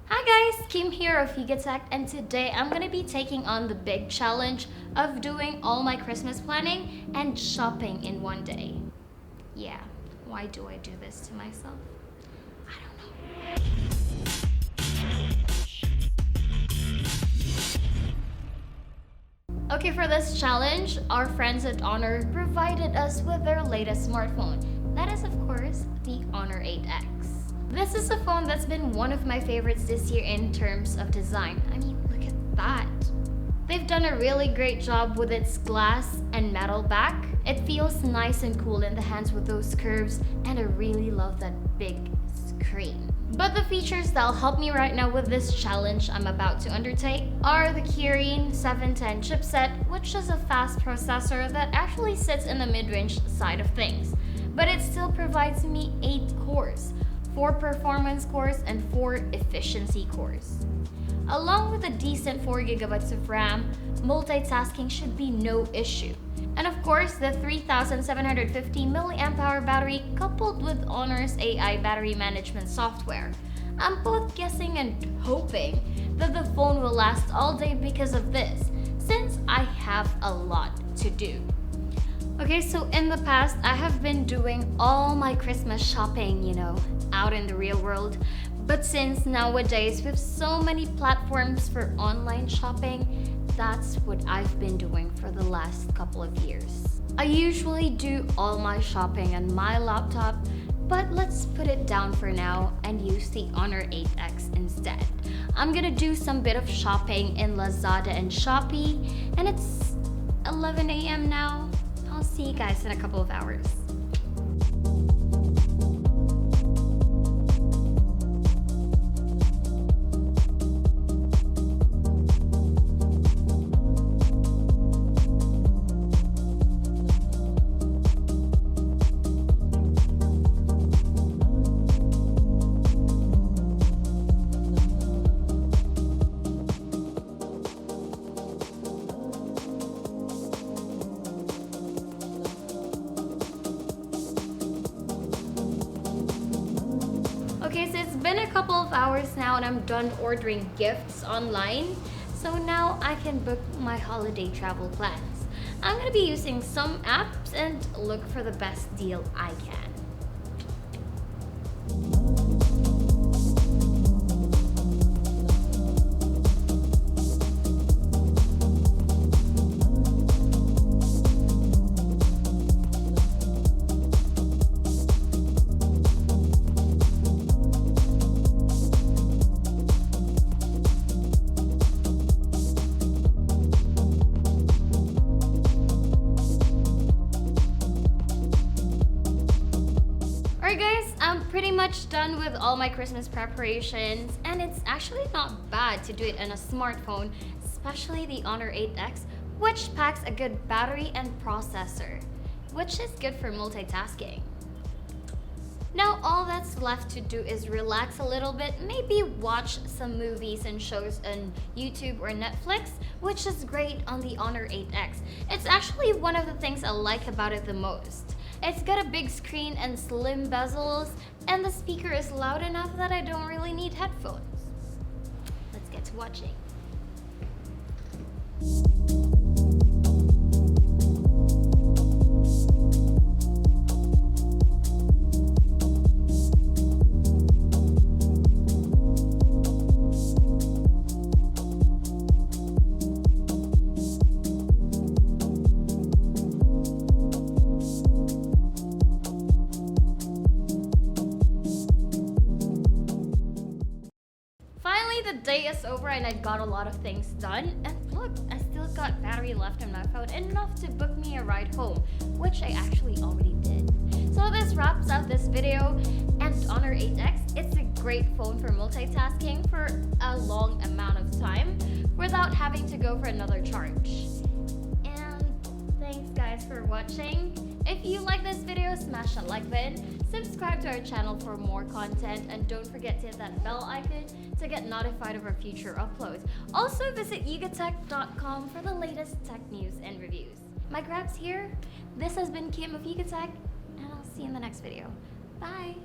Hi guys, Kim here of YugaTech, and today I'm gonna be taking on the big challenge of doing all my Christmas planning and shopping in one day. Yeah, why do I do this to myself? I don't know. Okay, for this challenge, our friends at Honor provided us with their latest smartphone. That is, of course, the Honor 8X. This is a phone that's been one of my favorites this year in terms of design. I mean, look at that. They've done a really great job with its glass and metal back. It feels nice and cool in the hands with those curves, and I really love that big screen. But the features that'll help me right now with this challenge I'm about to undertake are the Kirin 710 chipset, which is a fast processor that actually sits in the mid-range side of things. But it still provides me 8 cores. 4 performance cores and 4 efficiency cores. Along with a decent 4GB of RAM, multitasking should be no issue. And of course, the 3750 mAh battery coupled with Honor's AI battery management software. I'm both guessing and hoping that the phone will last all day because of this, since I have a lot to do. Okay, so in the past, I have been doing all my Christmas shopping, out in the real world. But since nowadays, with so many platforms for online shopping, that's what I've been doing for the last couple of years. I usually do all my shopping on my laptop, but let's put it down for now and use the Honor 8X instead. I'm gonna do some bit of shopping in Lazada and Shopee, and it's 11 a.m. now. I'll see you guys in a couple of hours. Okay, so it's been a couple of hours now and I'm done ordering gifts online. So now I can book my holiday travel plans. I'm gonna be using some apps and look for the best deal I can. Alright guys, I'm pretty much done with all my Christmas preparations, and it's actually not bad to do it on a smartphone, especially the Honor 8X, which packs a good battery and processor, which is good for multitasking. Now all that's left to do is relax a little bit, maybe watch some movies and shows on YouTube or Netflix, which is great on the Honor 8X. It's actually one of the things I like about it the most. It's got a big screen and slim bezels, and the speaker is loud enough that I don't really need headphones. Let's get to watching. The day is over and I got a lot of things done, and look, I still got battery left in my phone, enough to book me a ride home, which I actually already did. So this wraps up this video, and Honor 8X, it's a great phone for multitasking for a long amount of time without having to go for another charge. And thanks guys for watching. If you like this video, smash that like button, subscribe to our channel for more content, and don't forget to hit that bell icon to get notified of our future uploads. Also visit YugaTech.com for the latest tech news and reviews. My grab's here. This has been Kim of YugaTech, and I'll see you in the next video. Bye!